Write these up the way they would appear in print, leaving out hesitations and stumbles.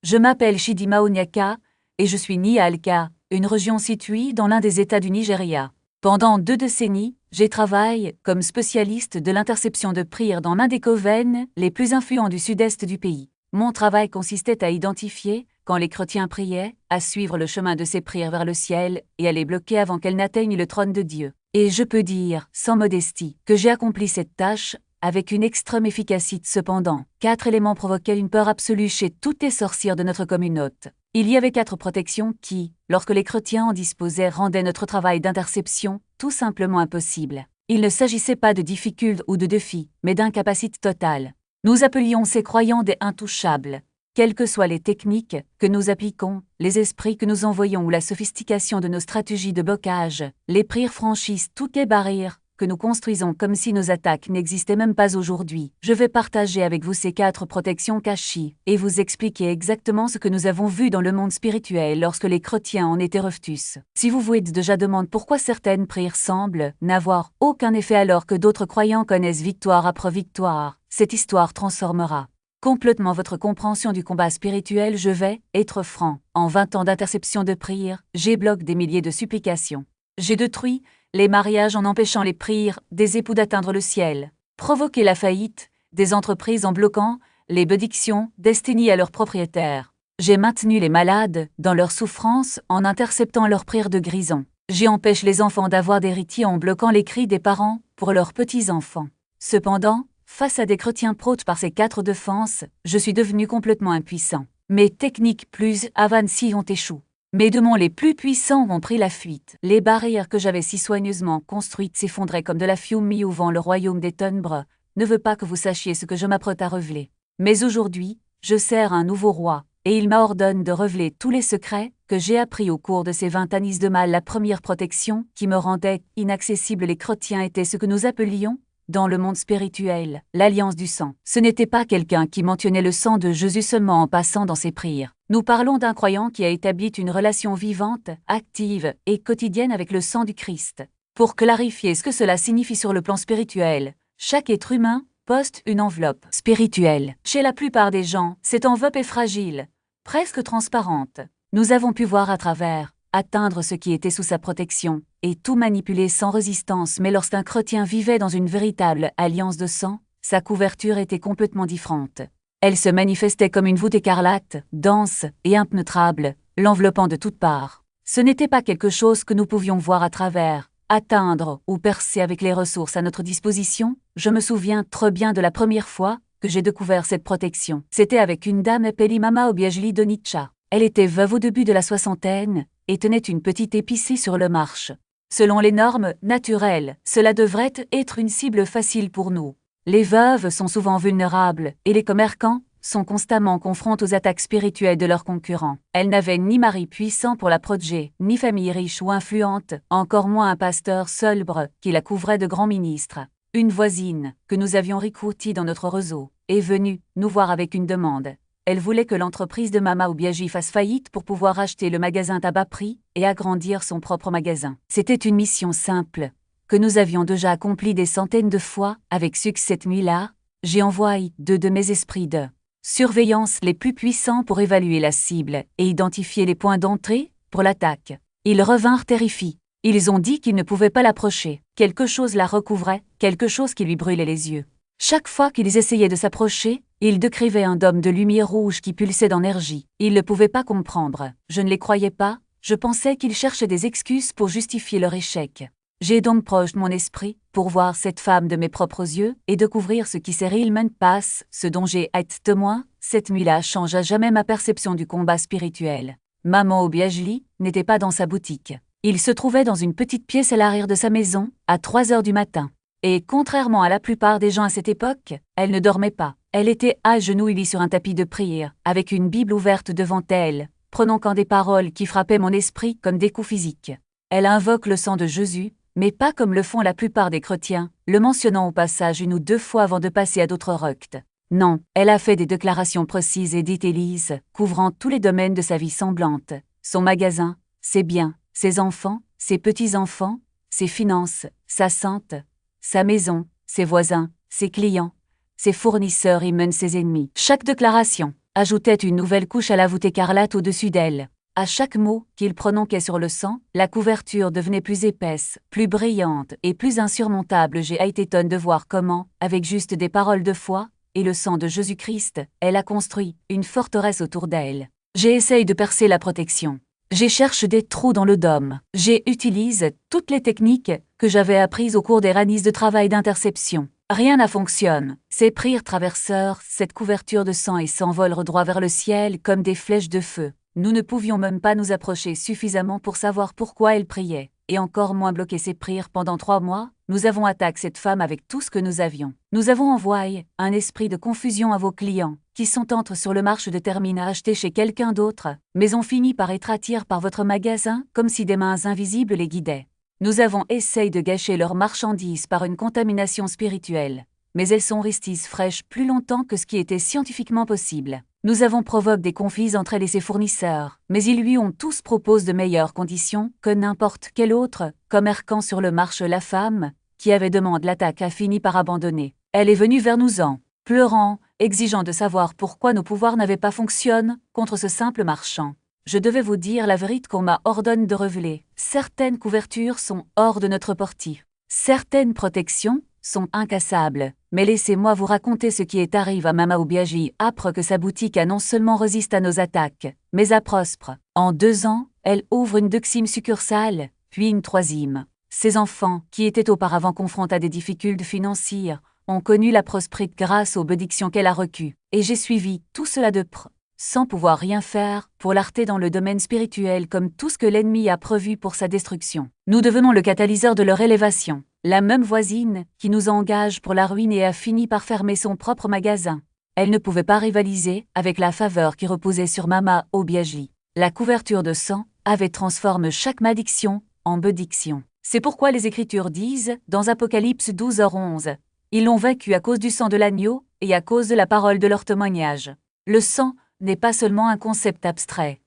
Je m'appelle Chidima Onyeka et je suis née à Alka, une région située dans l'un des États du Nigeria. Pendant 2 décennies, j'ai travaillé comme spécialiste de l'interception de prières dans l'un des coven les plus influents du sud-est du pays. Mon travail consistait à identifier, quand les chrétiens priaient, à suivre le chemin de ces prières vers le ciel et à les bloquer avant qu'elles n'atteignent le trône de Dieu. Et je peux dire, sans modestie, que j'ai accompli cette tâche avec une extrême efficacité cependant. 4 éléments provoquaient une peur absolue chez toutes les sorcières de notre communauté. Il y avait 4 protections qui, lorsque les chrétiens en disposaient, rendaient notre travail d'interception tout simplement impossible. Il ne s'agissait pas de difficultés ou de défis, mais d'incapacité totale. Nous appelions ces croyants des intouchables. Quelles que soient les techniques que nous appliquons, les esprits que nous envoyons ou la sophistication de nos stratégies de blocage, les prières franchissent toutes les barrières que nous construisons comme si nos attaques n'existaient même pas aujourd'hui. Je vais partager avec vous ces 4 protections cachées et vous expliquer exactement ce que nous avons vu dans le monde spirituel lorsque les chrétiens en étaient reftus. Si vous vous êtes déjà demandé pourquoi certaines prières semblent n'avoir aucun effet alors que d'autres croyants connaissent victoire après victoire, cette histoire transformera complètement votre compréhension du combat spirituel. Je vais être franc. En 20 ans d'interception de prières, j'ai bloqué des milliers de supplications. J'ai détruit les mariages en empêchant les prières des époux d'atteindre le ciel, provoqué la faillite des entreprises en bloquant les bénédictions destinées à leurs propriétaires. J'ai maintenu les malades dans leur souffrance en interceptant leurs prières de guérison. J'ai empêché les enfants d'avoir d'héritiers en bloquant les cris des parents pour leurs petits-enfants. Cependant, face à des chrétiens protes par ces 4 défenses, je suis devenu complètement impuissant. Mes techniques plus avancées ont échoué. Mes démons les plus puissants ont pris la fuite. Les barrières que j'avais si soigneusement construites s'effondraient comme de la fumée au vent. Le royaume des ténèbres ne veut pas que vous sachiez ce que je m'apprête à révéler. Mais aujourd'hui, je sers un nouveau roi, et il m'ordonne de révéler tous les secrets que j'ai appris au cours de ces 20 années de mal. La première protection qui me rendait inaccessible les chrétiens était ce que nous appelions, dans le monde spirituel, l'alliance du sang. Ce n'était pas quelqu'un qui mentionnait le sang de Jésus seulement en passant dans ses prières. Nous parlons d'un croyant qui a établi une relation vivante, active et quotidienne avec le sang du Christ. Pour clarifier ce que cela signifie sur le plan spirituel, chaque être humain possède une enveloppe spirituelle. Chez la plupart des gens, cette enveloppe est fragile, presque transparente. Nous avons pu voir à travers, atteindre ce qui était sous sa protection, et tout manipuler sans résistance. Mais lorsqu'un chrétien vivait dans une véritable alliance de sang, sa couverture était complètement différente. Elle se manifestait comme une voûte écarlate, dense et impénétrable, l'enveloppant de toutes parts. Ce n'était pas quelque chose que nous pouvions voir à travers, atteindre ou percer avec les ressources à notre disposition. Je me souviens très bien de la première fois que j'ai découvert cette protection. C'était avec une dame appelée Mama Obiajli Donicha. Elle était veuve au début de la soixantaine et tenait une petite épicerie sur le marché. Selon les normes naturelles, cela devrait être une cible facile pour nous. Les veuves sont souvent vulnérables et les commerçants sont constamment confrontés aux attaques spirituelles de leurs concurrents. Elle n'avait ni mari puissant pour la protéger, ni famille riche ou influente, encore moins un pasteur célèbre qui la couvrait de grands ministres. Une voisine, que nous avions recrutée dans notre réseau, est venue nous voir avec une demande. Elle voulait que l'entreprise de Mama Obiajli fasse faillite pour pouvoir acheter le magasin à bas prix et agrandir son propre magasin. C'était une mission simple, que nous avions déjà accomplie des centaines de fois avec succès. Cette nuit-là, j'ai envoyé 2 de mes esprits de surveillance les plus puissants pour évaluer la cible et identifier les points d'entrée pour l'attaque. Ils revinrent terrifiés. Ils ont dit qu'ils ne pouvaient pas l'approcher. Quelque chose la recouvrait, quelque chose qui lui brûlait les yeux. Chaque fois qu'ils essayaient de s'approcher, ils décrivaient un dôme de lumière rouge qui pulsait d'énergie. Ils ne pouvaient pas comprendre. Je ne les croyais pas. Je pensais qu'ils cherchaient des excuses pour justifier leur échec. J'ai donc projeté mon esprit pour voir cette femme de mes propres yeux et découvrir ce qui s'est réellement passé. Ce dont j'ai été témoin, cette nuit-là change à jamais ma perception du combat spirituel. Maman Obiajli n'était pas dans sa boutique. Il se trouvait dans une petite pièce à l'arrière de sa maison, à 3 heures du matin. Et contrairement à la plupart des gens à cette époque, elle ne dormait pas. Elle était à genoux sur un tapis de prière, avec une Bible ouverte devant elle, prononçant des paroles qui frappaient mon esprit comme des coups physiques. Elle invoque le sang de Jésus, mais pas comme le font la plupart des chrétiens, le mentionnant au passage 1 ou 2 fois avant de passer à d'autres rites. Non, elle a fait des déclarations précises et détaillées, couvrant tous les domaines de sa vie semblante, son magasin, ses biens, ses enfants, ses petits-enfants, ses finances, sa santé, sa maison, ses voisins, ses clients, ses fournisseurs et même ses ennemis. Chaque déclaration ajoutait une nouvelle couche à la voûte écarlate au-dessus d'elle. À chaque mot qu'il prononçait sur le sang, la couverture devenait plus épaisse, plus brillante et plus insurmontable. J'ai été étonne de voir comment, avec juste des paroles de foi et le sang de Jésus-Christ, elle a construit une forteresse autour d'elle. J'ai essayé de percer la protection. J'ai cherché des trous dans le dôme. J'ai utilisé toutes les techniques que j'avais apprises au cours des années de travail d'interception. Rien n'a fonctionné. Ces prières traversèrent cette couverture de sang et s'envolèrent droit vers le ciel comme des flèches de feu. Nous ne pouvions même pas nous approcher suffisamment pour savoir pourquoi elle priait, et encore moins bloquer ses prières pendant 3 mois. Nous avons attaqué cette femme avec tout ce que nous avions. Nous avons envoyé un esprit de confusion à vos clients, qui sont entrés sur le marché de terminer à acheter chez quelqu'un d'autre, mais ont fini par être attirés par votre magasin, comme si des mains invisibles les guidaient. Nous avons essayé de gâcher leurs marchandises par une contamination spirituelle, mais elles sont restées fraîches plus longtemps que ce qui était scientifiquement possible. Nous avons provoqué des conflits entre elle et ses fournisseurs, mais ils lui ont tous proposé de meilleures conditions que n'importe quel autre commerçant sur le marché. La femme, qui avait demandé l'attaque, a fini par abandonner. Elle est venue vers nous en pleurant, exigeant de savoir pourquoi nos pouvoirs n'avaient pas fonctionné contre ce simple marchand. Je devais vous dire la vérité qu'on m'a ordonné de révéler. Certaines couvertures sont hors de notre portée. Certaines protections sont incassables. Mais laissez-moi vous raconter ce qui est arrivé à Mama Obiagi après que sa boutique a non seulement résisté à nos attaques, mais a prospère. En 2 ans, elle ouvre une 2e succursale, puis une 3e. Ses enfants, qui étaient auparavant confrontés à des difficultés financières, ont connu la prospérité grâce aux bénédictions qu'elle a reçues. Et j'ai suivi tout cela de près, sans pouvoir rien faire pour l'arrêter dans le domaine spirituel comme tout ce que l'ennemi a prévu pour sa destruction. Nous devenons le catalyseur de leur élévation. La même voisine qui nous engage pour la ruine et a fini par fermer son propre magasin. Elle ne pouvait pas rivaliser avec la faveur qui reposait sur Mama Obiagi. La couverture de sang avait transformé chaque malédiction en bénédiction. C'est pourquoi les Écritures disent, dans Apocalypse 12h11, « Ils l'ont vaincu à cause du sang de l'agneau et à cause de la parole de leur témoignage. » Le sang n'est pas seulement un concept abstrait.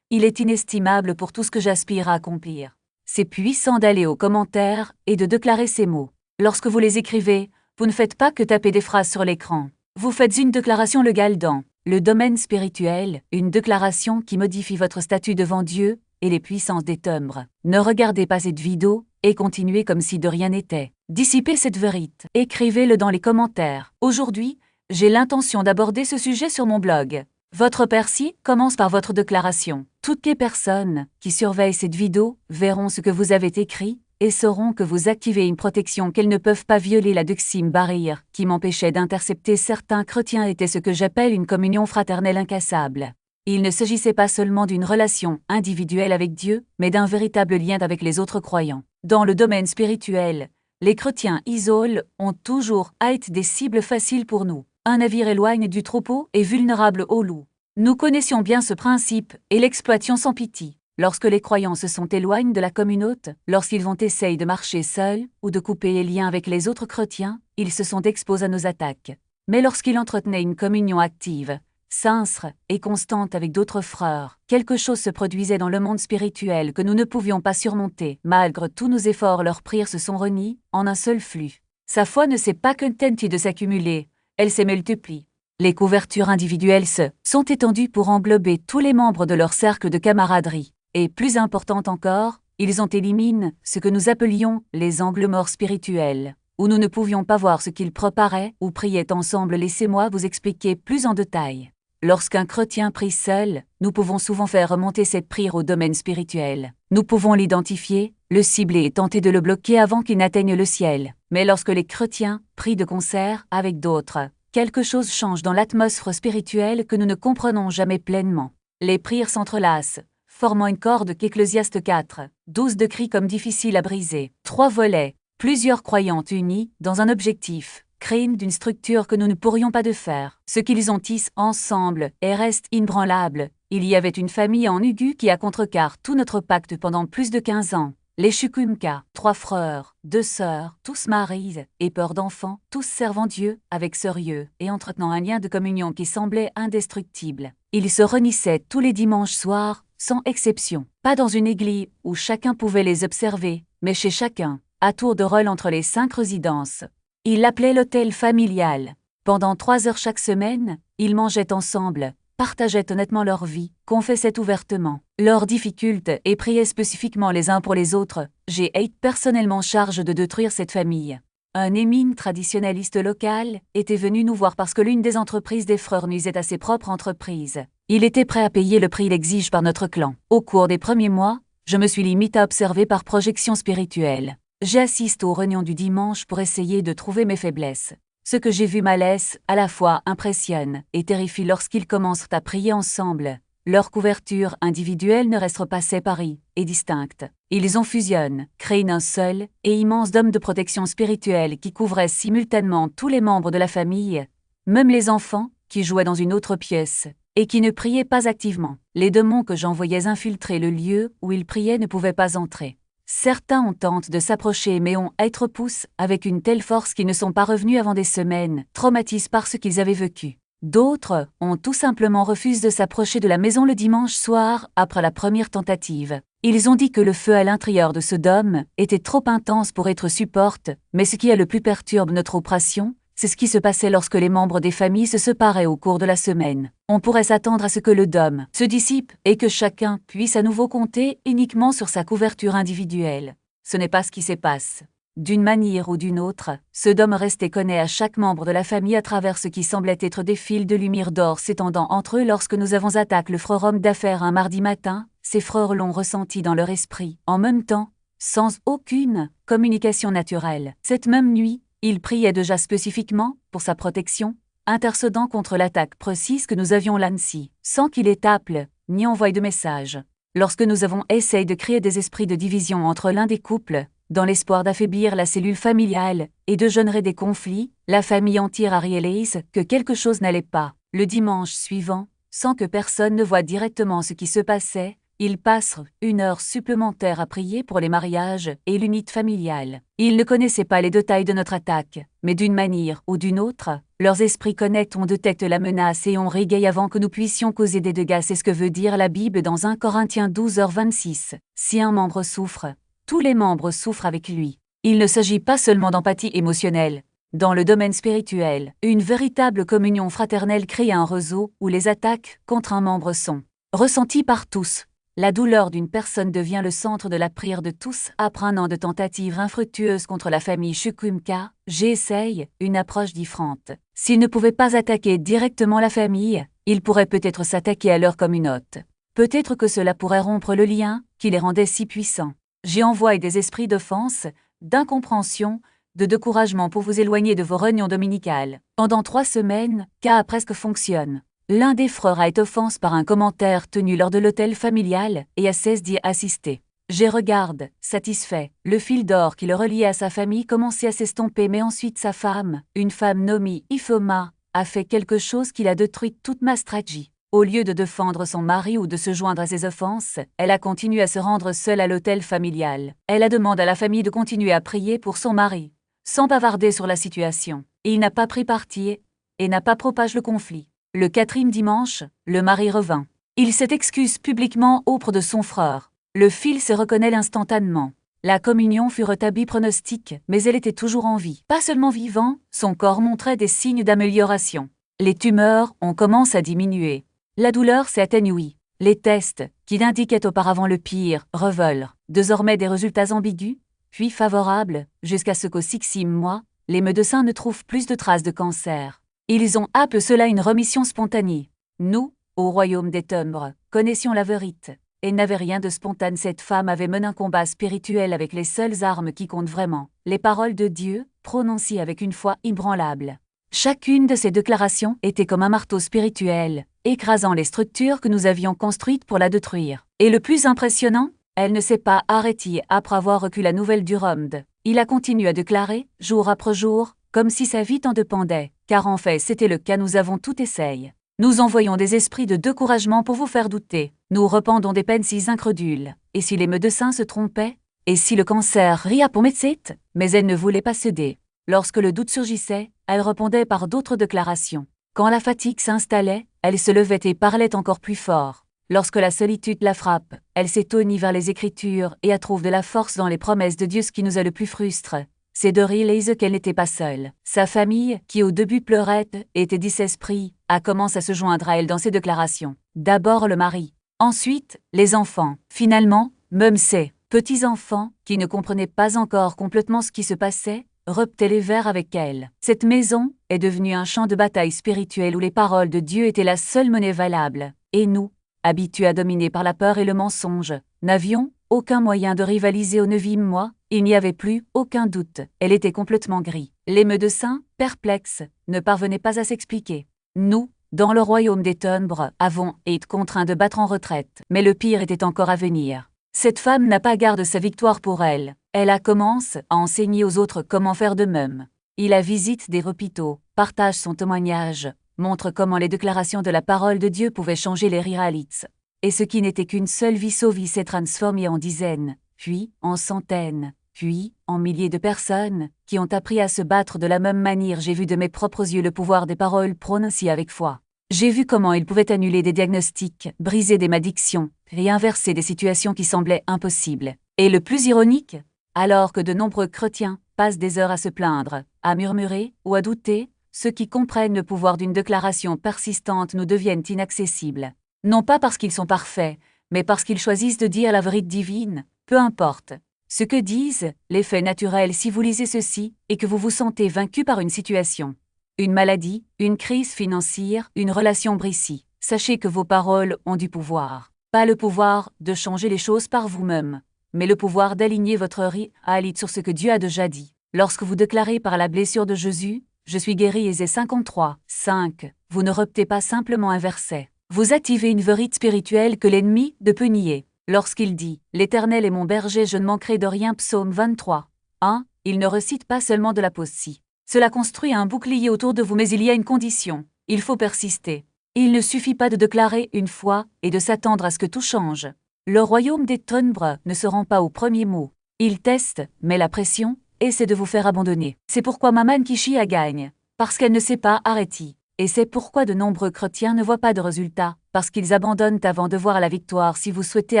Il est inestimable pour tout ce que j'aspire à accomplir. C'est puissant d'aller aux commentaires et de déclarer ces mots. Lorsque vous les écrivez, vous ne faites pas que taper des phrases sur l'écran. Vous faites une déclaration légale dans le domaine spirituel, une déclaration qui modifie votre statut devant Dieu et les puissances des ténèbres. Ne regardez pas cette vidéo et continuez comme si de rien n'était. Dissipez cette vérité. Écrivez-le dans les commentaires. Aujourd'hui, j'ai l'intention d'aborder ce sujet sur mon blog. Votre persil commence par votre déclaration. Toutes les personnes qui surveillent cette vidéo verront ce que vous avez écrit et sauront que vous activez une protection qu'elles ne peuvent pas violer. La 2e barrière qui m'empêchait d'intercepter certains chrétiens était ce que j'appelle une communion fraternelle incassable. Il ne s'agissait pas seulement d'une relation individuelle avec Dieu, mais d'un véritable lien avec les autres croyants. Dans le domaine spirituel, les chrétiens isolés ont toujours été des cibles faciles pour nous. Un navire éloigne du troupeau est vulnérable au loup. Nous connaissions bien ce principe et l'exploitions sans pitié. Lorsque les croyants se sont éloignés de la communauté, lorsqu'ils vont essayer de marcher seuls ou de couper les liens avec les autres chrétiens, ils se sont exposés à nos attaques. Mais lorsqu'ils entretenaient une communion active, sincère et constante avec d'autres frères, quelque chose se produisait dans le monde spirituel que nous ne pouvions pas surmonter. Malgré tous nos efforts, leurs prières se sont réunies en un seul flux. Sa foi ne s'est pas contentée de s'accumuler. Elle s'est multiplie. Les couvertures individuelles sont étendues pour englober tous les membres de leur cercle de camaraderie. Et plus important encore, ils ont éliminé ce que nous appelions les angles morts spirituels, où nous ne pouvions pas voir ce qu'ils préparaient ou priaient ensemble. Laissez-moi vous expliquer plus en détail. Lorsqu'un chrétien prie seul, nous pouvons souvent faire remonter cette prière au domaine spirituel. Nous pouvons l'identifier, le cibler et tenter de le bloquer avant qu'il n'atteigne le ciel. Mais lorsque les chrétiens prient de concert avec d'autres, quelque chose change dans l'atmosphère spirituelle que nous ne comprenons jamais pleinement. Les prières s'entrelacent, formant une corde qu'Ecclésiaste 4:12 décrit comme difficile à briser. 3 volets, plusieurs croyants unis dans un objectif, créent d'une structure que nous ne pourrions pas de faire. Ce qu'ils ont tissé ensemble et reste inébranlable. Il y avait une famille en Ugu qui a contrecarré tout notre pacte pendant plus de 15 ans. Les Chukumka, 3 frères, 2 sœurs, tous mariés et peur d'enfants, tous servant Dieu avec sérieux et entretenant un lien de communion qui semblait indestructible. Ils se réunissaient tous les dimanches soirs, sans exception. Pas dans une église où chacun pouvait les observer, mais chez chacun, à tour de rôle entre les 5 résidences. Ils l'appelaient l'hôtel familial. Pendant 3 heures chaque semaine, ils mangeaient ensemble, partageaient honnêtement leur vie, confessaient ouvertement leurs difficultés et priaient spécifiquement les uns pour les autres. J'ai été personnellement chargé de détruire cette famille. Un émine traditionnaliste local était venu nous voir parce que l'une des entreprises des frères nuisait à ses propres entreprises. Il était prêt à payer le prix l'exige par notre clan. Au cours des premiers mois, je me suis limité à observer par projection spirituelle. J'assiste aux réunions du dimanche pour essayer de trouver mes faiblesses. Ce que j'ai vu m'a laisse, à la fois impressionne et terrifie lorsqu'ils commencent à prier ensemble. Leur couverture individuelle ne reste pas séparée et distincte. Ils en fusionnent, créent un seul et immense dôme de protection spirituelle qui couvrait simultanément tous les membres de la famille, même les enfants, qui jouaient dans une autre pièce, et qui ne priaient pas activement. Les démons que j'envoyais infiltrer le lieu où ils priaient ne pouvaient pas entrer. Certains ont tenté de s'approcher mais ont été repoussés avec une telle force qu'ils ne sont pas revenus avant des semaines, traumatisés par ce qu'ils avaient vécu. D'autres ont tout simplement refusé de s'approcher de la maison le dimanche soir après la première tentative. Ils ont dit que le feu à l'intérieur de ce dôme était trop intense pour être supporté, mais ce qui a le plus perturbe notre opération, c'est ce qui se passait lorsque les membres des familles se séparaient au cours de la semaine. On pourrait s'attendre à ce que le dôme se dissipe et que chacun puisse à nouveau compter uniquement sur sa couverture individuelle. Ce n'est pas ce qui se passe. D'une manière ou d'une autre, ce dôme restait connecté à chaque membre de la famille à travers ce qui semblait être des fils de lumière d'or s'étendant entre eux. Lorsque nous avons attaqué le frère homme d'affaires un mardi matin, ces frères l'ont ressenti dans leur esprit, en même temps, sans aucune communication naturelle. Cette même nuit, il priait déjà spécifiquement pour sa protection, intercédant contre l'attaque précise que nous avions là-dessus, sans qu'il ait appelé ni envoyé de message. Lorsque nous avons essayé de créer des esprits de division entre l'un des couples, dans l'espoir d'affaiblir la cellule familiale et de générer des conflits, la famille entière a réalisé que quelque chose n'allait pas. Le dimanche suivant, sans que personne ne voie directement ce qui se passait, ils passent 1 heure supplémentaire à prier pour les mariages et l'unité familiale. Ils ne connaissaient pas les détails de notre attaque, mais d'une manière ou d'une autre, leurs esprits connectés ont détecté la menace et ont régayé avant que nous puissions causer des dégâts. C'est ce que veut dire la Bible dans 1 Corinthiens 12h26. Si un membre souffre, tous les membres souffrent avec lui. Il ne s'agit pas seulement d'empathie émotionnelle. Dans le domaine spirituel, une véritable communion fraternelle crée un réseau où les attaques contre un membre sont ressenties par tous. La douleur d'une personne devient le centre de la prière de tous. Après un an de tentatives infructueuses contre la famille Chukwumka, j'essaye une approche différente. S'ils ne pouvaient pas attaquer directement la famille, ils pourraient peut-être s'attaquer à leur communauté. Peut-être que cela pourrait rompre le lien qui les rendait si puissants. J'ai envoyé des esprits d'offense, d'incompréhension, de découragement pour vous éloigner de vos réunions dominicales. Pendant 3 semaines, K presque fonctionne. L'un des frères a été offensé par un commentaire tenu lors de l'hôtel familial et a cessé d'y assister. J'ai regardé, satisfait, le fil d'or qui le reliait à sa famille commençait à s'estomper, mais ensuite sa femme, une femme nommée Ifoma, a fait quelque chose qui a détruit toute ma stratégie. Au lieu de défendre son mari ou de se joindre à ses offenses, elle a continué à se rendre seule à l'hôtel familial. Elle a demandé à la famille de continuer à prier pour son mari, sans bavarder sur la situation. Et il n'a pas pris parti et n'a pas propagé le conflit. Le 4e dimanche, le mari revint. Il s'est excusé publiquement auprès de son frère. Le fils se reconnaît instantanément. La communion fut rétablie pronostique, mais elle était toujours en vie. Pas seulement vivant, son corps montrait des signes d'amélioration. Les tumeurs ont commencé à diminuer. La douleur s'est atténuée. Les tests, qui indiquaient auparavant le pire, révèlent désormais des résultats ambigus, puis favorables, jusqu'à ce qu'au 6e mois, les médecins ne trouvent plus de traces de cancer. Ils ont appelé cela une rémission spontanée. Nous, au royaume des ténèbres, connaissions la vérité. Et n'avait rien de spontané. Cette femme avait mené un combat spirituel avec les seules armes qui comptent vraiment, les paroles de Dieu, prononcées avec une foi inébranlable. Chacune de ces déclarations était comme un marteau spirituel, écrasant les structures que nous avions construites pour la détruire. Et le plus impressionnant, elle ne s'est pas arrêtée après avoir reçu la nouvelle du Rhum. Il a continué à déclarer, jour après jour, comme si sa vie en dépendait, car en fait c'était le cas. Nous avons tout essayé. Nous envoyons des esprits de découragement pour vous faire douter. Nous répandons des peines si incrédules. Et si les médecins se trompaient? Et si le cancer ria pour médecin? Mais elle ne voulait pas céder. Lorsque le doute surgissait, elle répondait par d'autres déclarations. Quand la fatigue s'installait, elle se levait et parlait encore plus fort. Lorsque la solitude la frappe, elle s'est tournée vers les Écritures et a trouvé de la force dans les promesses de Dieu. Ce qui nous a le plus frustré, c'est de réaliser qu'elle n'était pas seule. Sa famille, qui au début pleurait, était désespérée, A commence à se joindre à elle dans ses déclarations. D'abord le mari, ensuite les enfants, finalement, même ses petits-enfants, qui ne comprenaient pas encore complètement ce qui se passait, repetaient les vers avec elle. Cette maison est devenue un champ de bataille spirituel où les paroles de Dieu étaient la seule monnaie valable. Et nous, habitués à dominer par la peur et le mensonge, n'avions aucun moyen de rivaliser au 9e mois. Il n'y avait plus aucun doute. Elle était complètement grise. Les médecins, perplexes, ne parvenaient pas à s'expliquer. Nous, dans le royaume des ténèbres, avons été contraints de battre en retraite. Mais le pire était encore à venir. Cette femme n'a pas garde sa victoire pour elle. Elle a commencé à enseigner aux autres comment faire de même. Il a visite des hôpitaux, partage son témoignage, montre comment les déclarations de la parole de Dieu pouvaient changer les Israélites. Et ce qui n'était qu'une seule vie sauvée s'est transformé en dizaines, puis en centaines, puis en milliers de personnes qui ont appris à se battre de la même manière. J'ai vu de mes propres yeux le pouvoir des paroles prononcées avec foi. J'ai vu comment ils pouvaient annuler des diagnostics, briser des malédictions, et inverser des situations qui semblaient impossibles. Et le plus ironique, alors que de nombreux chrétiens passent des heures à se plaindre, à murmurer ou à douter, ceux qui comprennent le pouvoir d'une déclaration persistante nous deviennent inaccessibles. Non pas parce qu'ils sont parfaits, mais parce qu'ils choisissent de dire la vérité divine, peu importe ce que disent les faits naturels. Si vous lisez ceci et que vous vous sentez vaincu par une situation, une maladie, une crise financière, une relation brisée, sachez que vos paroles ont du pouvoir. Pas le pouvoir de changer les choses par vous-même, mais le pouvoir d'aligner votre réalité sur ce que Dieu a déjà dit. Lorsque vous déclarez par la blessure de Jésus, « Je suis guéri » Ésée 53, 5, vous ne repetez pas simplement un verset. Vous activez une vérité spirituelle que l'ennemi ne peut nier. Lorsqu'il dit « L'Éternel est mon berger, je ne manquerai de rien » Psaume 23, 1, il ne recite pas seulement de la poésie. Cela construit un bouclier autour de vous, mais il y a une condition. Il faut persister. Il ne suffit pas de déclarer une fois et de s'attendre à ce que tout change. Le royaume des ténèbres ne se rend pas au premier mot. Il teste, met la pression, et c'est de vous faire abandonner. C'est pourquoi Maman Kishia gagne, parce qu'elle ne sait pas arrêter. Et c'est pourquoi de nombreux chrétiens ne voient pas de résultats, parce qu'ils abandonnent avant de voir la victoire. Si vous souhaitez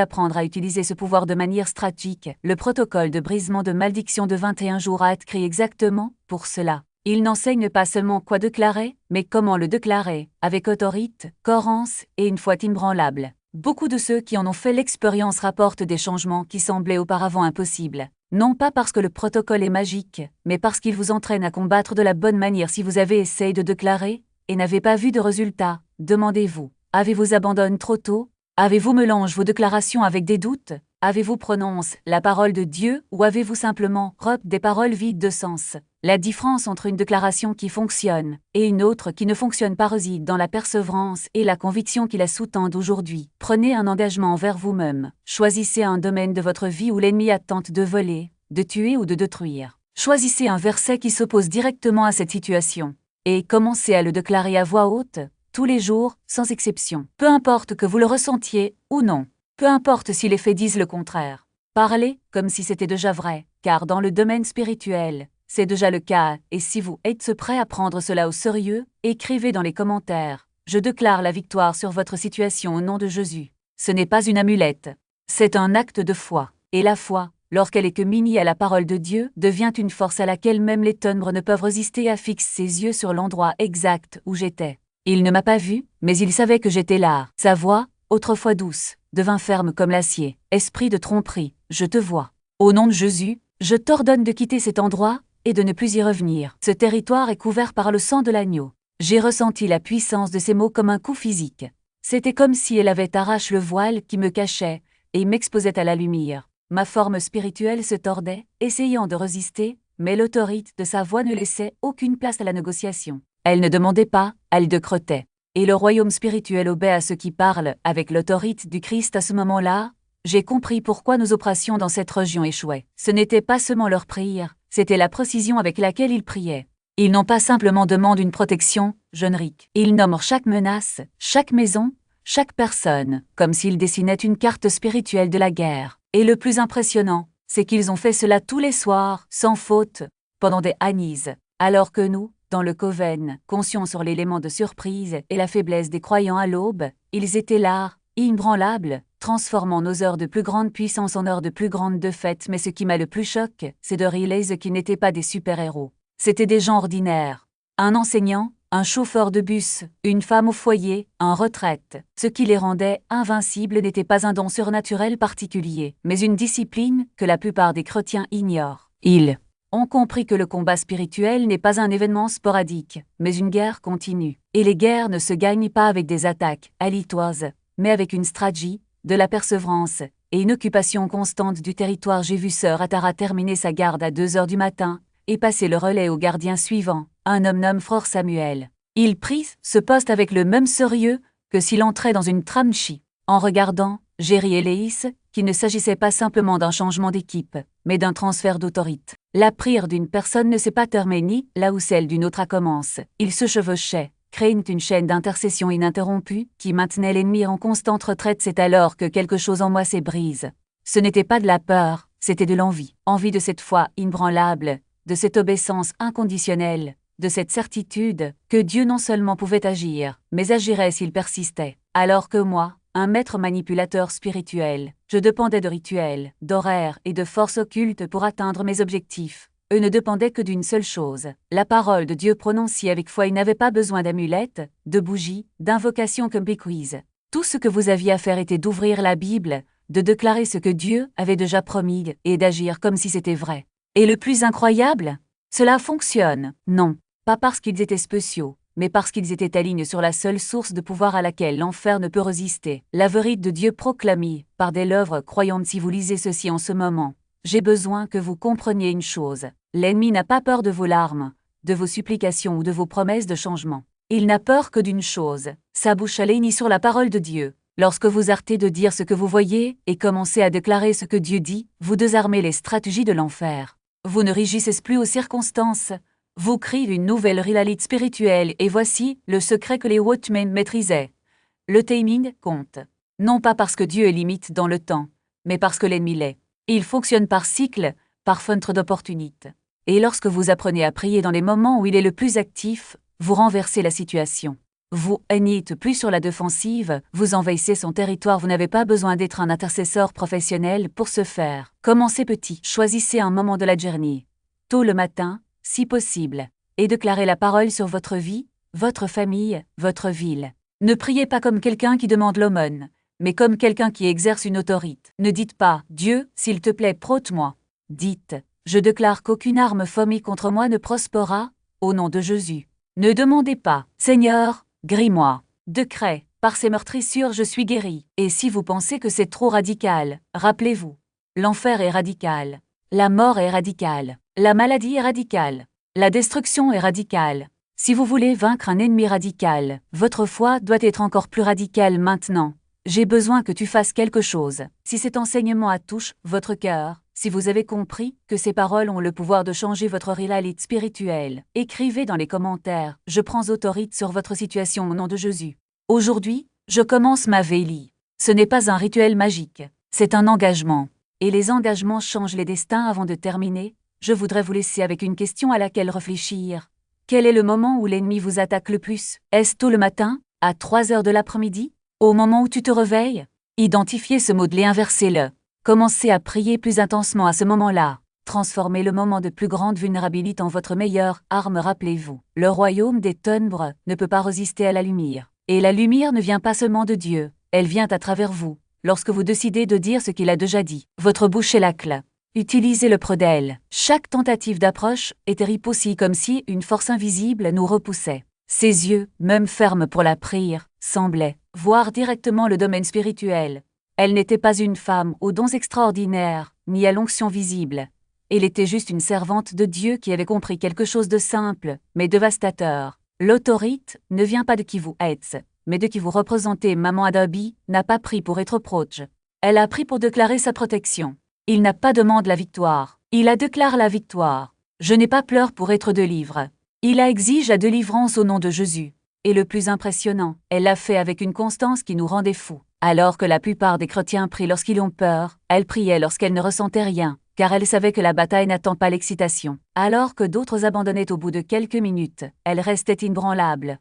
apprendre à utiliser ce pouvoir de manière stratégique, le protocole de brisement de malédiction de 21 jours a été créé exactement pour cela. Il n'enseigne pas seulement quoi déclarer, mais comment le déclarer, avec autorité, cohérence et une foi inébranlable. Beaucoup de ceux qui en ont fait l'expérience rapportent des changements qui semblaient auparavant impossibles. Non pas parce que le protocole est magique, mais parce qu'il vous entraîne à combattre de la bonne manière. Si vous avez essayé de déclarer et n'avez pas vu de résultat, demandez-vous, avez-vous abandonné trop tôt? Avez-vous mélangé vos déclarations avec des doutes? Avez-vous prononcé la parole de Dieu ou avez-vous simplement repris des paroles vides de sens? La différence entre une déclaration qui fonctionne et une autre qui ne fonctionne pas réside dans la persévérance et la conviction qui la sous-tendent aujourd'hui. Prenez un engagement envers vous-même. Choisissez un domaine de votre vie où l'ennemi tente de voler, de tuer ou de détruire. Choisissez un verset qui s'oppose directement à cette situation et commencez à le déclarer à voix haute, tous les jours, sans exception. Peu importe que vous le ressentiez ou non. Peu importe si les faits disent le contraire. Parlez comme si c'était déjà vrai, car dans le domaine spirituel, c'est déjà le cas, et si vous êtes prêt à prendre cela au sérieux, écrivez dans les commentaires « Je déclare la victoire sur votre situation au nom de Jésus ». Ce n'est pas une amulette, c'est un acte de foi. Et la foi, lorsqu'elle est communie à la parole de Dieu, devient une force à laquelle même les ténèbres ne peuvent résister. À fixer ses yeux sur l'endroit exact où j'étais. Il ne m'a pas vu, mais il savait que j'étais là. Sa voix, autrefois douce, devint ferme comme l'acier. Esprit de tromperie, je te vois. Au nom de Jésus, je t'ordonne de quitter cet endroit et de ne plus y revenir. Ce territoire est couvert par le sang de l'agneau. J'ai ressenti la puissance de ces mots comme un coup physique. C'était comme si elle avait arraché le voile qui me cachait et m'exposait à la lumière. Ma forme spirituelle se tordait, essayant de résister, mais l'autorité de sa voix ne laissait aucune place à la négociation. Elle ne demandait pas, elle décrétait. Et le royaume spirituel obéit à ceux qui parlent avec l'autorité du Christ. À ce moment-là, j'ai compris pourquoi nos opérations dans cette région échouaient. Ce n'était pas seulement leur prière, c'était la précision avec laquelle ils priaient. Ils n'ont pas simplement demandé une protection, jeune Rick. Ils nomment chaque menace, chaque maison, chaque personne, comme s'ils dessinaient une carte spirituelle de la guerre. Et le plus impressionnant, c'est qu'ils ont fait cela tous les soirs, sans faute, pendant des années, alors que nous, dans le Coven, conscients sur l'élément de surprise et la faiblesse des croyants à l'aube, ils étaient là, inébranlables, transformant nos heures de plus grande puissance en heures de plus grande défaite. Mais ce qui m'a le plus choqué, c'est de réaliser qu'ils n'étaient pas des super-héros. C'étaient des gens ordinaires. Un enseignant, un chauffeur de bus, une femme au foyer, en retraite. Ce qui les rendait invincibles n'était pas un don surnaturel particulier, mais une discipline que la plupart des chrétiens ignorent. Ils ont compris que le combat spirituel n'est pas un événement sporadique, mais une guerre continue. Et les guerres ne se gagnent pas avec des attaques halitoises, mais avec une stratégie, de la persévérance et une occupation constante du territoire. J'ai vu Sœur Atara terminer sa garde à 2 heures du matin et passer le relais au gardien suivant, un homme nommé Frère Samuel. Il prit ce poste avec le même sérieux que s'il entrait dans une tramchi. En regardant Jerry et Léis, qu'il ne s'agissait pas simplement d'un changement d'équipe, mais d'un transfert d'autorité. La prière d'une personne ne s'est pas terminée là où celle d'une autre a commencé. Il se chevauchait, créant une chaîne d'intercession ininterrompue qui maintenait l'ennemi en constante retraite. C'est alors que quelque chose en moi s'est brisé. Ce n'était pas de la peur, c'était de l'envie. Envie de cette foi inébranlable, de cette obéissance inconditionnelle, de cette certitude que Dieu non seulement pouvait agir, mais agirait s'il persistait. Alors que moi, un maître manipulateur spirituel, je dépendais de rituels, d'horaires et de forces occultes pour atteindre mes objectifs. Eux ne dépendaient que d'une seule chose, la parole de Dieu prononcée avec foi. Ils n'avaient pas besoin d'amulettes, de bougies, d'invocations comme Pécuise. Tout ce que vous aviez à faire était d'ouvrir la Bible, de déclarer ce que Dieu avait déjà promis et d'agir comme si c'était vrai. Et le plus incroyable, cela fonctionne. Non, pas parce qu'ils étaient spéciaux, mais parce qu'ils étaient alignés sur la seule source de pouvoir à laquelle l'enfer ne peut résister. La vérité de Dieu proclamée par des lèvres croyantes. Si vous lisez ceci en ce moment, j'ai besoin que vous compreniez une chose. L'ennemi n'a pas peur de vos larmes, de vos supplications ou de vos promesses de changement. Il n'a peur que d'une chose, sa bouche alignée sur la parole de Dieu. Lorsque vous arrêtez de dire ce que vous voyez et commencez à déclarer ce que Dieu dit, vous désarmez les stratégies de l'enfer. Vous ne régissez plus aux circonstances. Vous créez une nouvelle réalité spirituelle et voici le secret que les Watchmen maîtrisaient. Le timing compte. Non pas parce que Dieu est limite dans le temps, mais parce que l'ennemi l'est. Il fonctionne par cycle, par fenêtre d'opportunité. Et lorsque vous apprenez à prier dans les moments où il est le plus actif, vous renversez la situation. Vous n'êtes plus sur la défensive, vous envahissez son territoire. Vous n'avez pas besoin d'être un intercesseur professionnel pour ce faire. Commencez petit. Choisissez un moment de la journée, tôt le matin, si possible, et déclarez la parole sur votre vie, votre famille, votre ville. Ne priez pas comme quelqu'un qui demande l'aumône, mais comme quelqu'un qui exerce une autorité. Ne dites pas « Dieu, s'il te plaît, protège-moi ». Dites « Je déclare qu'aucune arme formée contre moi ne prospérera, au nom de Jésus ». Ne demandez pas « Seigneur, guéris-moi ». Décret « Par ces meurtrissures je suis guéri ». Et si vous pensez que c'est trop radical, rappelez-vous, l'enfer est radical, la mort est radicale, la maladie est radicale, la destruction est radicale. Si vous voulez vaincre un ennemi radical, votre foi doit être encore plus radicale maintenant. J'ai besoin que tu fasses quelque chose. Si cet enseignement touche votre cœur, si vous avez compris que ces paroles ont le pouvoir de changer votre réalité spirituelle, écrivez dans les commentaires « Je prends autorité sur votre situation au nom de Jésus ». Aujourd'hui, je commence ma veille. Ce n'est pas un rituel magique, c'est un engagement. Et les engagements changent les destins. Avant de terminer, je voudrais vous laisser avec une question à laquelle réfléchir. Quel est le moment où l'ennemi vous attaque le plus? Est-ce tôt le matin, à 3 heures de l'après-midi? Au moment où tu te réveilles? Identifiez ce mot-clé, inversez-le. Commencez à prier plus intensement à ce moment-là. Transformez le moment de plus grande vulnérabilité en votre meilleure arme. Rappelez-vous, le royaume des ténèbres ne peut pas résister à la lumière. Et la lumière ne vient pas seulement de Dieu, elle vient à travers vous. Lorsque vous décidez de dire ce qu'il a déjà dit, votre bouche est la clé. Utilisez le prud'el. Chaque tentative d'approche était ripoussie comme si une force invisible nous repoussait. Ses yeux, même fermes pour la prière, semblaient voir directement le domaine spirituel. Elle n'était pas une femme aux dons extraordinaires, ni à l'onction visible. Elle était juste une servante de Dieu qui avait compris quelque chose de simple, mais dévastateur. L'autorité ne vient pas de qui vous êtes, mais de qui vous représentez. Maman Adobe n'a pas pris pour être proche. Elle a pris pour déclarer sa protection. Il n'a pas demandé la victoire. Il a déclaré la victoire. Je n'ai pas pleuré pour être délivré. Il a exigé la délivrance au nom de Jésus. Et le plus impressionnant, elle l'a fait avec une constance qui nous rendait fous. Alors que la plupart des chrétiens prient lorsqu'ils ont peur, elle priait lorsqu'elle ne ressentait rien, car elle savait que la bataille n'attend pas l'excitation. Alors que d'autres abandonnaient au bout de quelques minutes, elle restait inébranlable.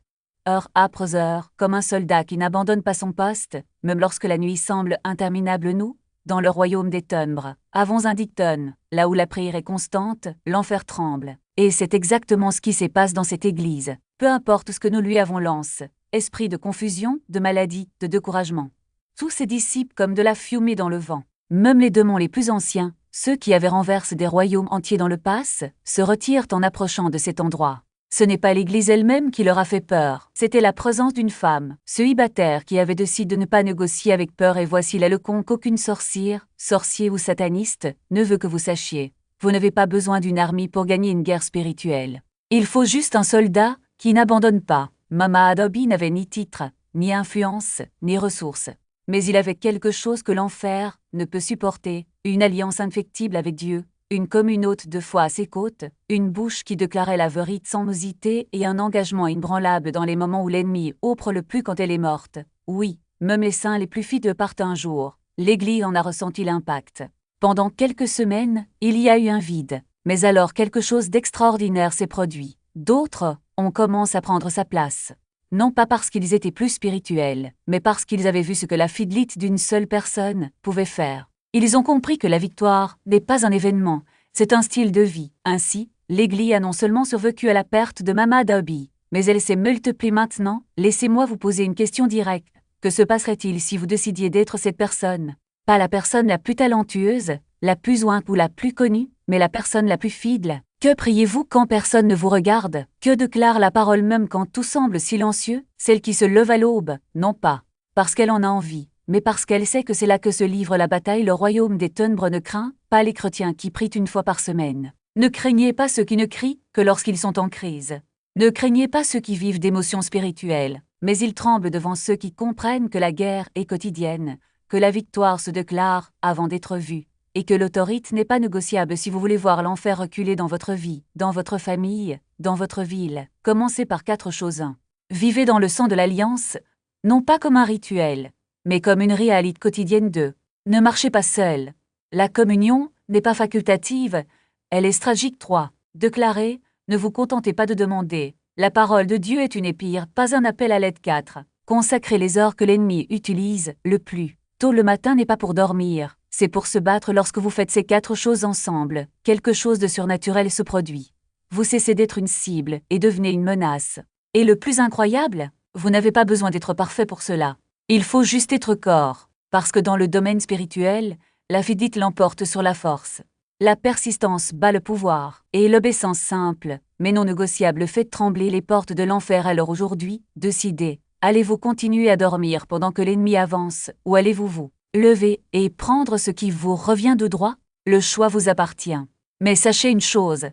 Heure après heure, comme un soldat qui n'abandonne pas son poste, même lorsque la nuit semble interminable. Nous, dans le royaume des ténèbres, avons un dicton, là où la prière est constante, l'enfer tremble. Et c'est exactement ce qui se passe dans cette église. Peu importe ce que nous lui avons lance, esprit de confusion, de maladie, de découragement. Tout se dissipe comme de la fumée dans le vent. Même les démons les plus anciens, ceux qui avaient renversé des royaumes entiers dans le passé, se retirent en approchant de cet endroit. Ce n'est pas l'Église elle-même qui leur a fait peur, c'était la présence d'une femme, célibataire qui avait décidé de ne pas négocier avec peur, et voici là le con qu'aucune sorcière, sorcier ou sataniste, ne veut que vous sachiez. Vous n'avez pas besoin d'une armée pour gagner une guerre spirituelle. Il faut juste un soldat qui n'abandonne pas. Mama Adobe n'avait ni titre, ni influence, ni ressources. Mais il avait quelque chose que l'enfer ne peut supporter, une alliance infectible avec Dieu, une communauté de foi à ses côtes, une bouche qui déclarait la vérité sans hésiter et un engagement inébranlable dans les moments où l'ennemi opre le plus quand elle est morte. Oui, même les saints les plus fidèles partent un jour. L'Église en a ressenti l'impact. Pendant quelques semaines, il y a eu un vide, mais alors quelque chose d'extraordinaire s'est produit. D'autres, on commence à prendre sa place. Non pas parce qu'ils étaient plus spirituels, mais parce qu'ils avaient vu ce que la fidélité d'une seule personne pouvait faire. Ils ont compris que la victoire n'est pas un événement, c'est un style de vie. Ainsi, l'Église a non seulement survécu à la perte de Mama Adobe, mais elle s'est multipliée maintenant. Laissez-moi vous poser une question directe. Que se passerait-il si vous décidiez d'être cette personne? Pas la personne la plus talentueuse, la plus ointe ou la plus connue, mais la personne la plus fidèle. Que priez-vous quand personne ne vous regarde? Que déclare la parole même quand tout semble silencieux? Celle qui se lève à l'aube, non pas parce qu'elle en a envie, mais parce qu'elle sait que c'est là que se livre la bataille. Le royaume des ténèbres ne craint pas les chrétiens qui prient une fois par semaine. Ne craignez pas ceux qui ne crient que lorsqu'ils sont en crise. Ne craignez pas ceux qui vivent d'émotions spirituelles, mais ils tremblent devant ceux qui comprennent que la guerre est quotidienne, que la victoire se déclare avant d'être vue, et que l'autorité n'est pas négociable. Si vous voulez voir l'enfer reculer dans votre vie, dans votre famille, dans votre ville, commencez par 4 choses. 1. Vivez dans le sang de l'Alliance, non pas comme un rituel, mais comme une réalité quotidienne. 2. Ne marchez pas seul. La communion n'est pas facultative, elle est stratégique. 3. Déclarez, ne vous contentez pas de demander. La parole de Dieu est une épire, pas un appel à l'aide. 4. Consacrez les heures que l'ennemi utilise le plus tôt le matin n'est pas pour dormir, c'est pour se battre. Lorsque vous faites ces 4 choses ensemble, quelque chose de surnaturel se produit. Vous cessez d'être une cible et devenez une menace. Et le plus incroyable, vous n'avez pas besoin d'être parfait pour cela. Il faut juste être corps, parce que dans le domaine spirituel, la fidélité l'emporte sur la force. La persistance bat le pouvoir, et l'obéissance simple, mais non négociable, fait trembler les portes de l'enfer. Alors aujourd'hui, décidez. Allez-vous continuer à dormir pendant que l'ennemi avance, ou allez-vous vous lever et prendre ce qui vous revient de droit? Le choix vous appartient. Mais sachez une chose,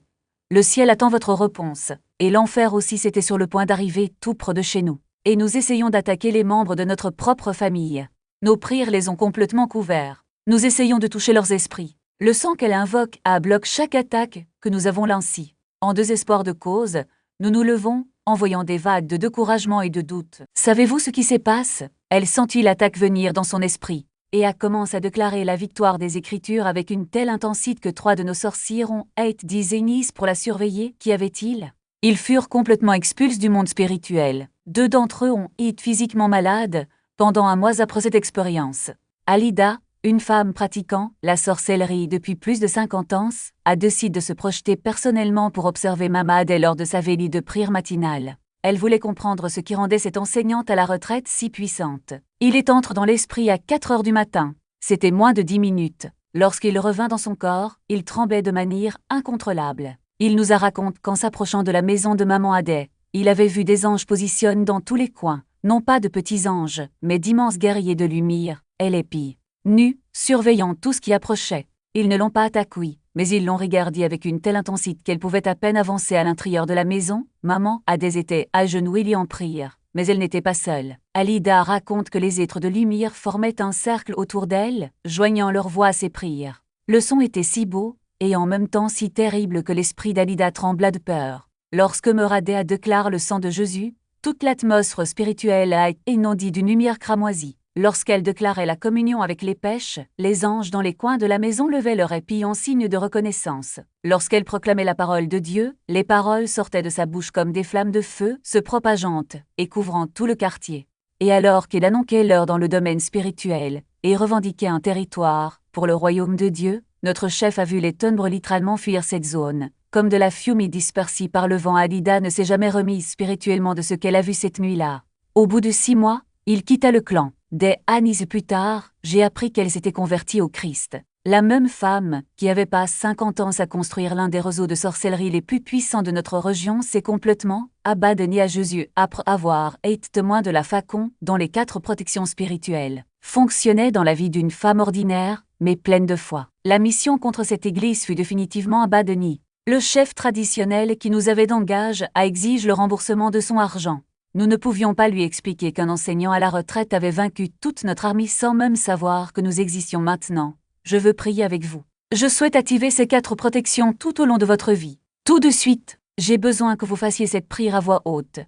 le ciel attend votre réponse, et l'enfer aussi. C'était sur le point d'arriver tout près de chez nous. Et nous essayons d'attaquer les membres de notre propre famille. Nos prières les ont complètement couverts. Nous essayons de toucher leurs esprits. Le sang qu'elle invoque bloque chaque attaque que nous avons lancée. En désespoir de cause, nous nous levons, envoyant des vagues de découragement et de doute. Savez-vous ce qui se passe? Elle sentit l'attaque venir dans son esprit, et a commencé à déclarer la victoire des Écritures avec une telle intensité que 3 de nos sorcières ont été désignées pour la surveiller. Qu'y avait-il? Ils furent complètement expulsés du monde spirituel. 2 d'entre eux ont été physiquement malades pendant un mois après cette expérience. Alida, une femme pratiquant la sorcellerie depuis plus de 50 ans, a décidé de se projeter personnellement pour observer Mama Adé lors de sa veillée de prière matinale. Elle voulait comprendre ce qui rendait cette enseignante à la retraite si puissante. Il est entré dans l'esprit à 4 heures du matin. C'était moins de 10 minutes. Lorsqu'il revint dans son corps, il tremblait de manière incontrôlable. Il nous a raconté qu'en s'approchant de la maison de Maman Adé, il avait vu des anges positionnés dans tous les coins. Non pas de petits anges, mais d'immenses guerriers de lumière, épis, nus, surveillant tout ce qui approchait. Ils ne l'ont pas attaqué, mais ils l'ont regardé avec une telle intensité qu'elle pouvait à peine avancer à l'intérieur de la maison. Maman Adé était agenouillée en prière, mais elle n'était pas seule. Alida raconte que les êtres de lumière formaient un cercle autour d'elle, joignant leur voix à ses prières. Le son était si beau, et en même temps si terrible que l'esprit d'Alida trembla de peur. Lorsque Meradé a déclaré le sang de Jésus, toute l'atmosphère spirituelle a été inondée d'une lumière cramoisie. Lorsqu'elle déclarait la communion avec les pêches, les anges dans les coins de la maison levaient leur épée en signe de reconnaissance. Lorsqu'elle proclamait la parole de Dieu, les paroles sortaient de sa bouche comme des flammes de feu, se propageant et couvrant tout le quartier. Et alors qu'elle annonçait l'heure dans le domaine spirituel et revendiquait un territoire pour le royaume de Dieu, notre chef a vu les ténèbres littéralement fuir cette zone, comme de la fumée dispersée par le vent. Alida ne s'est jamais remise spirituellement de ce qu'elle a vu cette nuit-là. Au bout de 6 mois, il quitta le clan. Des années plus tard, j'ai appris qu'elle s'était convertie au Christ. La même femme, qui avait pas 50 ans à construire l'un des réseaux de sorcellerie les plus puissants de notre région, s'est complètement abandonnée à Jésus après avoir été témoin de la façon dont les 4 protections spirituelles fonctionnaient dans la vie d'une femme ordinaire, mais pleine de foi. La mission contre cette église fut définitivement abandonnée. Le chef traditionnel qui nous avait d'engage a exigé le remboursement de son argent. Nous ne pouvions pas lui expliquer qu'un enseignant à la retraite avait vaincu toute notre armée sans même savoir que nous existions maintenant. Je veux prier avec vous. Je souhaite activer ces 4 protections tout au long de votre vie. Tout de suite, j'ai besoin que vous fassiez cette prière à voix haute.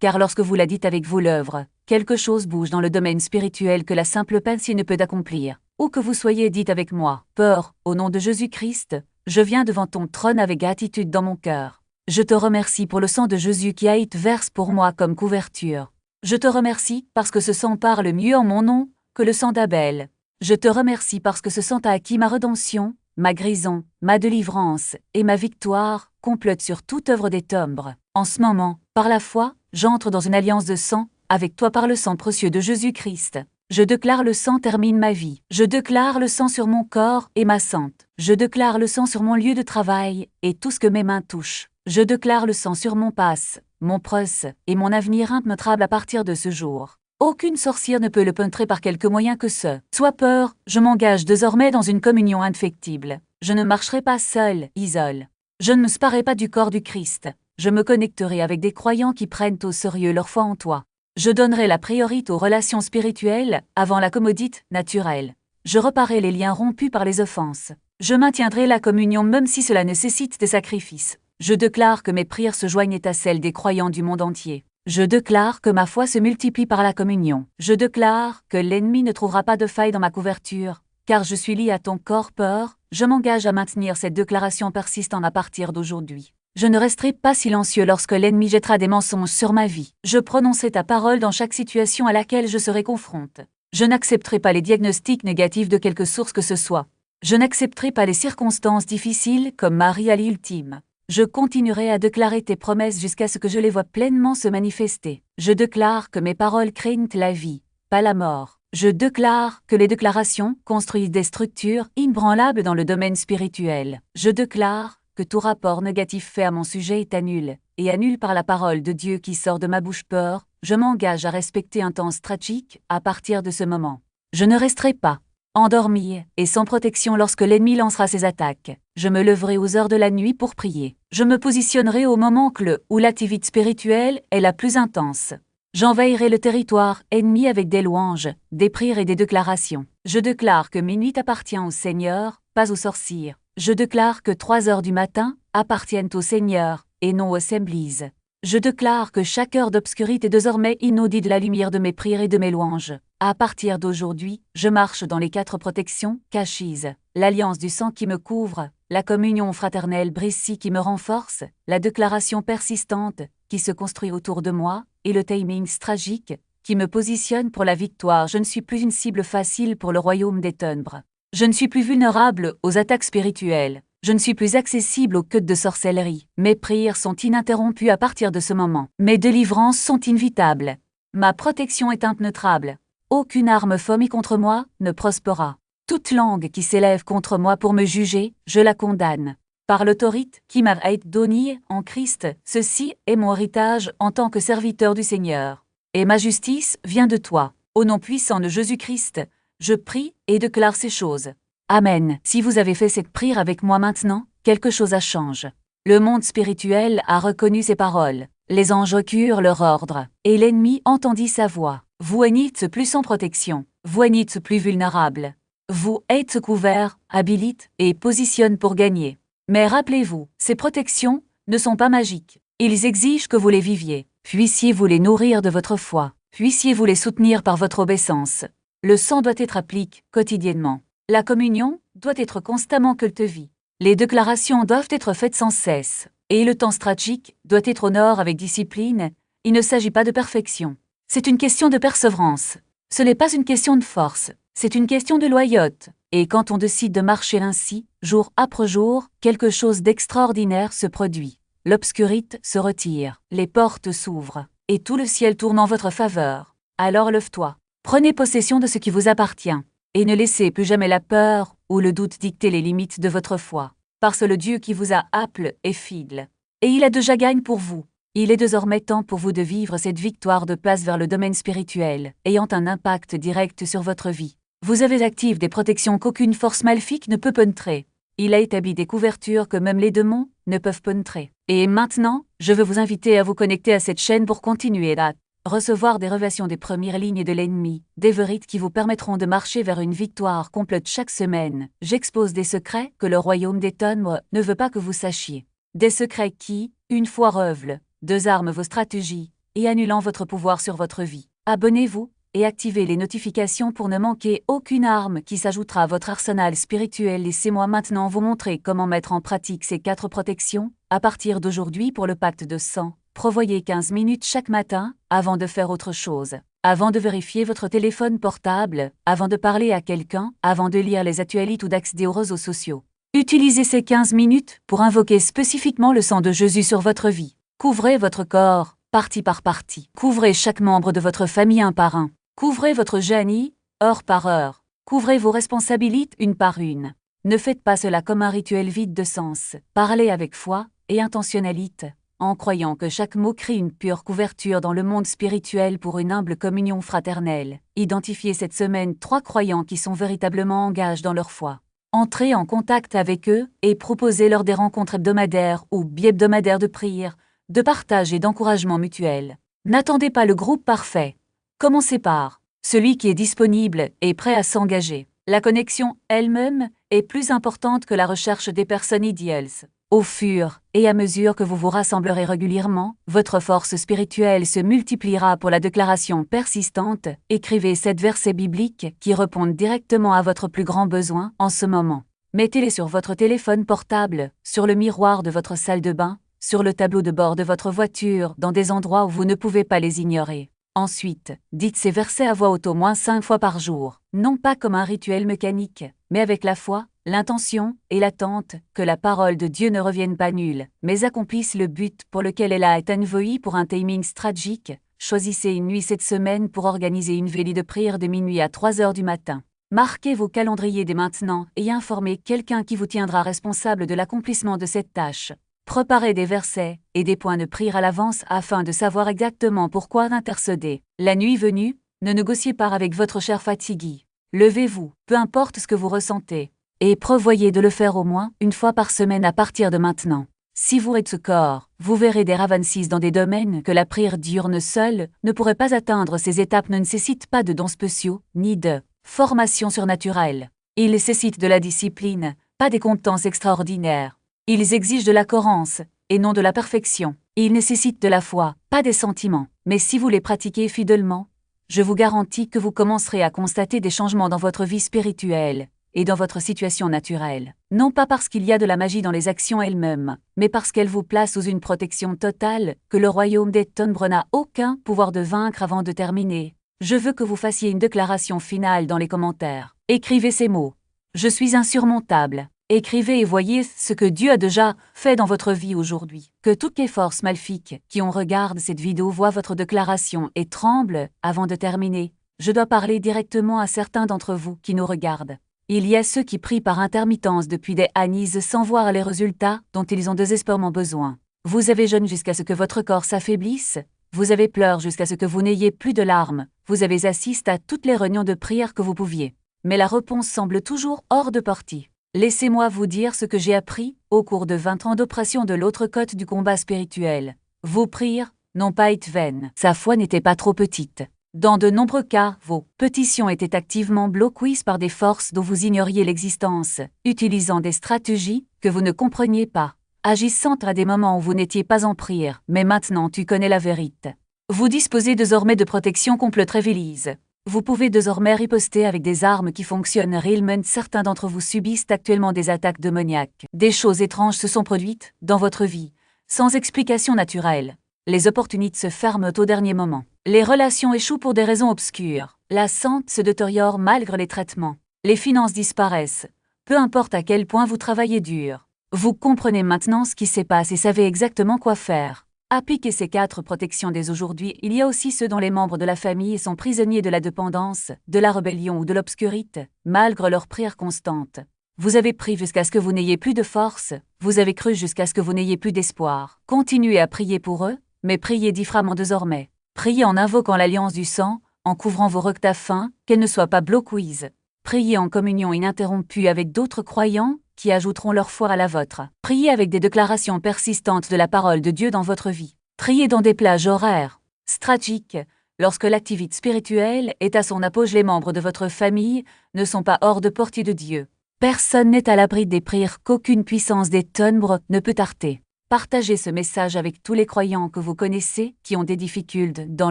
Car lorsque vous la dites avec vos lèvres, quelque chose bouge dans le domaine spirituel que la simple pensée ne peut accomplir. Ou que vous soyez dites avec moi, Père, au nom de Jésus-Christ, je viens devant ton trône avec gratitude dans mon cœur. Je te remercie pour le sang de Jésus qui a été versé pour moi comme couverture. Je te remercie parce que ce sang parle mieux en mon nom que le sang d'Abel. Je te remercie parce que ce sang a acquis ma rédemption, ma guérison, ma délivrance et ma victoire complète sur toute œuvre des ténèbres. En ce moment, par la foi, j'entre dans une alliance de sang avec toi par le sang précieux de Jésus-Christ. Je déclare le sang termine ma vie. Je déclare le sang sur mon corps et ma santé. Je déclare le sang sur mon lieu de travail et tout ce que mes mains touchent. Je déclare le sang sur mon passe, mon presse et mon avenir impénétrable à partir de ce jour. Aucune sorcière ne peut le pénétrer par quelque moyen que ce. Sois peur, je m'engage désormais dans une communion indéfectible. Je ne marcherai pas seul, isole. Je ne me séparerai pas du corps du Christ. Je me connecterai avec des croyants qui prennent au sérieux leur foi en toi. Je donnerai la priorité aux relations spirituelles avant la commodité naturelle. Je reparerai les liens rompus par les offenses. Je maintiendrai la communion même si cela nécessite des sacrifices. Je déclare que mes prières se joignent à celles des croyants du monde entier. Je déclare que ma foi se multiplie par la communion. Je déclare que l'ennemi ne trouvera pas de faille dans ma couverture, car je suis lié à ton corps peur. Je m'engage à maintenir cette déclaration persistante à partir d'aujourd'hui. Je ne resterai pas silencieux lorsque l'ennemi jettera des mensonges sur ma vie. Je prononcerai ta parole dans chaque situation à laquelle je serai confronte. Je n'accepterai pas les diagnostics négatifs de quelque source que ce soit. Je n'accepterai pas les circonstances difficiles comme ma réalité ultime. Je continuerai à déclarer tes promesses jusqu'à ce que je les vois pleinement se manifester. Je déclare que mes paroles craignent la vie, pas la mort. Je déclare que les déclarations construisent des structures inébranlables dans le domaine spirituel. Je déclare que tout rapport négatif fait à mon sujet est annulé, et annulé par la parole de Dieu qui sort de ma bouche peur. Je m'engage à respecter un temps stratégique à partir de ce moment. Je ne resterai pas endormi et sans protection lorsque l'ennemi lancera ses attaques. Je me leverai aux heures de la nuit pour prier. Je me positionnerai au moment clé où l'activité spirituelle est la plus intense. J'envahirai le territoire ennemi avec des louanges, des prières et des déclarations. Je déclare que minuit appartient au Seigneur, pas aux sorcières. Je déclare que 3 heures du matin appartiennent au Seigneur, et non aux assemblées. Je déclare que chaque heure d'obscurité est désormais inaudible de la lumière de mes prières et de mes louanges. À partir d'aujourd'hui, je marche dans les 4 protections cachées, l'alliance du sang qui me couvre, la communion fraternelle brisée qui me renforce, la déclaration persistante qui se construit autour de moi, et le timing stratégique qui me positionne pour la victoire. Je ne suis plus une cible facile pour le royaume des ténèbres. Je ne suis plus vulnérable aux attaques spirituelles. Je ne suis plus accessible aux queues de sorcellerie. Mes prières sont ininterrompues à partir de ce moment. Mes délivrances sont inévitables. Ma protection est impénétrable. Aucune arme formée contre moi ne prospérera. Toute langue qui s'élève contre moi pour me juger, je la condamne. Par l'autorité qui m'a été donnée en Christ, ceci est mon héritage en tant que serviteur du Seigneur. Et ma justice vient de toi. Au nom puissant de Jésus-Christ, je prie et déclare ces choses. Amen. Si vous avez fait cette prière avec moi maintenant, quelque chose a changé. Le monde spirituel a reconnu ces paroles. Les anges recurent leur ordre, et l'ennemi entendit sa voix. Vous n'êtes plus sans protection. Vous n'êtes plus vulnérable. Vous êtes couvert, habilite et positionne pour gagner. Mais rappelez-vous, ces protections ne sont pas magiques. Ils exigent que vous les viviez. Puissiez-vous les nourrir de votre foi. Puissiez-vous les soutenir par votre obéissance. Le sang doit être appliqué quotidiennement. La communion doit être constamment cultivée. Les déclarations doivent être faites sans cesse. Et le temps stratégique doit être honoré avec discipline. Il ne s'agit pas de perfection. C'est une question de persévérance. Ce n'est pas une question de force. C'est une question de loyauté. Et quand on décide de marcher ainsi, jour après jour, quelque chose d'extraordinaire se produit. L'obscurité se retire, les portes s'ouvrent, et tout le ciel tourne en votre faveur. Alors lève-toi, prenez possession de ce qui vous appartient, et ne laissez plus jamais la peur ou le doute dicter les limites de votre foi, parce que le Dieu qui vous a appelé est fidèle. Et il a déjà gagné pour vous. Il est désormais temps pour vous de vivre cette victoire de passe vers le domaine spirituel, ayant un impact direct sur votre vie. Vous avez activé des protections qu'aucune force maléfique ne peut pénétrer. Il a établi des couvertures que même les démons ne peuvent pénétrer. Et maintenant, je veux vous inviter à vous connecter à cette chaîne pour continuer à recevoir des révélations des premières lignes de l'ennemi, des vérités qui vous permettront de marcher vers une victoire complète chaque semaine. J'expose des secrets que le royaume des ténèbres ne veut pas que vous sachiez. Des secrets qui, une fois révélés, désarment vos stratégies et annulant votre pouvoir sur votre vie. Abonnez-vous et activez les notifications pour ne manquer aucune arme qui s'ajoutera à votre arsenal spirituel. Laissez-moi maintenant vous montrer comment mettre en pratique ces 4 protections. À partir d'aujourd'hui pour le pacte de sang, prévoyez 15 minutes chaque matin avant de faire autre chose, avant de vérifier votre téléphone portable, avant de parler à quelqu'un, avant de lire les actualités ou d'accéder aux réseaux sociaux. Utilisez ces 15 minutes pour invoquer spécifiquement le sang de Jésus sur votre vie. Couvrez votre corps, partie par partie. Couvrez chaque membre de votre famille un par un. Couvrez votre génie, heure par heure. Couvrez vos responsabilités une par une. Ne faites pas cela comme un rituel vide de sens. Parlez avec foi et intentionnalité, en croyant que chaque mot crée une pure couverture dans le monde spirituel pour une humble communion fraternelle. Identifiez cette semaine 3 croyants qui sont véritablement engagés dans leur foi. Entrez en contact avec eux et proposez-leur des rencontres hebdomadaires ou bi-hebdomadaires de prière, de partage et d'encouragement mutuel. N'attendez pas le groupe parfait. Commencez par celui qui est disponible et prêt à s'engager. La connexion elle-même est plus importante que la recherche des personnes idéales. Au fur et à mesure que vous vous rassemblerez régulièrement, votre force spirituelle se multipliera pour la déclaration persistante. Écrivez 7 versets bibliques qui répondent directement à votre plus grand besoin en ce moment. Mettez-les sur votre téléphone portable, sur le miroir de votre salle de bain, sur le tableau de bord de votre voiture, dans des endroits où vous ne pouvez pas les ignorer. Ensuite, dites ces versets à voix haute au moins 5 fois par jour, non pas comme un rituel mécanique, mais avec la foi, l'intention et l'attente que la parole de Dieu ne revienne pas nulle, mais accomplisse le but pour lequel elle a été envoyée pour un timing stratégique. Choisissez une nuit cette semaine pour organiser une veillée de prière de minuit à 3 heures du matin. Marquez vos calendriers dès maintenant et informez quelqu'un qui vous tiendra responsable de l'accomplissement de cette tâche. Préparez des versets et des points de prière à l'avance afin de savoir exactement pourquoi intercéder. La nuit venue, ne négociez pas avec votre chair fatiguée. Levez-vous, peu importe ce que vous ressentez, et prévoyez de le faire au moins une fois par semaine à partir de maintenant. Si vous êtes ce corps, vous verrez des avances dans des domaines que la prière diurne seule ne pourrait pas atteindre. Ces étapes ne nécessitent pas de dons spéciaux, ni de formation surnaturelle. Ils nécessitent de la discipline, pas des compétences extraordinaires. Ils exigent de la cohérence, et non de la perfection. Ils nécessitent de la foi, pas des sentiments. Mais si vous les pratiquez fidèlement, je vous garantis que vous commencerez à constater des changements dans votre vie spirituelle et dans votre situation naturelle. Non pas parce qu'il y a de la magie dans les actions elles-mêmes, mais parce qu'elles vous placent sous une protection totale que le royaume des ténèbres n'a aucun pouvoir de vaincre. Avant de terminer, je veux que vous fassiez une déclaration finale dans les commentaires. Écrivez ces mots. Je suis insurmontable. Écrivez et voyez ce que Dieu a déjà fait dans votre vie aujourd'hui. Que toutes les forces maléfiques qui regardent cette vidéo voient votre déclaration et tremblent avant de terminer. Je dois parler directement à certains d'entre vous qui nous regardent. Il y a ceux qui prient par intermittence depuis des années sans voir les résultats dont ils ont désespérément besoin. Vous avez jeûné jusqu'à ce que votre corps s'affaiblisse. Vous avez pleuré jusqu'à ce que vous n'ayez plus de larmes. Vous avez assisté à toutes les réunions de prière que vous pouviez. Mais la réponse semble toujours hors de portée. Laissez-moi vous dire ce que j'ai appris au cours de 20 ans d'oppression de l'autre côté du combat spirituel. Vos prières n'ont pas été vaines. Sa foi n'était pas trop petite. Dans de nombreux cas, vos pétitions étaient activement bloquées par des forces dont vous ignoriez l'existence, utilisant des stratégies que vous ne compreniez pas, agissant à des moments où vous n'étiez pas en prière, mais maintenant tu connais la vérité. Vous disposez désormais de protection contre le révélise. Vous pouvez désormais riposter avec des armes qui fonctionnent réellement. Certains d'entre vous subissent actuellement des attaques démoniaques. Des choses étranges se sont produites dans votre vie, sans explication naturelle. Les opportunités se ferment au dernier moment. Les relations échouent pour des raisons obscures. La santé se détériore malgré les traitements. Les finances disparaissent. Peu importe à quel point vous travaillez dur. Vous comprenez maintenant ce qui se passe et savez exactement quoi faire. Appliquez ces 4 protections dès aujourd'hui. Il y a aussi ceux dont les membres de la famille sont prisonniers de la dépendance, de la rébellion ou de l'obscurité, malgré leurs prières constantes. Vous avez prié jusqu'à ce que vous n'ayez plus de force, vous avez cru jusqu'à ce que vous n'ayez plus d'espoir. Continuez à prier pour eux, mais priez différemment désormais. Priez en invoquant l'alliance du sang, en couvrant vos rectes afin qu'elles ne soient pas bloquées. Priez en communion ininterrompue avec d'autres croyants qui ajouteront leur foi à la vôtre. Priez avec des déclarations persistantes de la parole de Dieu dans votre vie. Priez dans des plages horaires stratégiques. Lorsque l'activité spirituelle est à son apogée, les membres de votre famille ne sont pas hors de portée de Dieu. Personne n'est à l'abri des prières qu'aucune puissance des ténèbres ne peut arrêter. Partagez ce message avec tous les croyants que vous connaissez qui ont des difficultés dans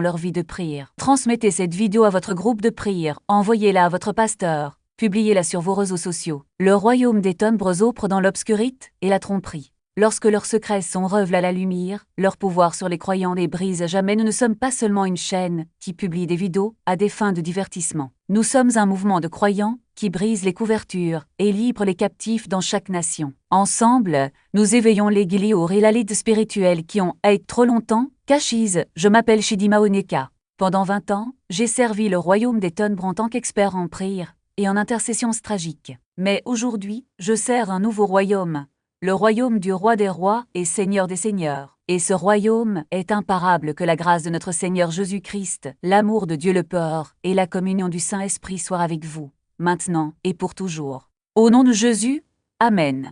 leur vie de prière. Transmettez cette vidéo à votre groupe de prière, envoyez-la à votre pasteur, publiez-la sur vos réseaux sociaux. Le royaume des ténèbres opère dans l'obscurité et la tromperie. Lorsque leurs secrets sont révélés à la lumière, leur pouvoir sur les croyants les brise à jamais. Nous ne sommes pas seulement une chaîne qui publie des vidéos à des fins de divertissement. Nous sommes un mouvement de croyants qui brise les couvertures et libre les captifs dans chaque nation. Ensemble, nous éveillons les guiliots et la lite spirituelle qui ont été trop longtemps cachées. Je m'appelle Chidima Oneka. Pendant 20 ans, j'ai servi le royaume des ténèbres en tant qu'expert en prière et en intercession stratégique. Mais aujourd'hui, je sers un nouveau royaume, le royaume du roi des rois et Seigneur des seigneurs. Et ce royaume est imparable. Que la grâce de notre Seigneur Jésus-Christ, l'amour de Dieu le Père et la communion du Saint-Esprit soient avec vous, maintenant et pour toujours. Au nom de Jésus, Amen.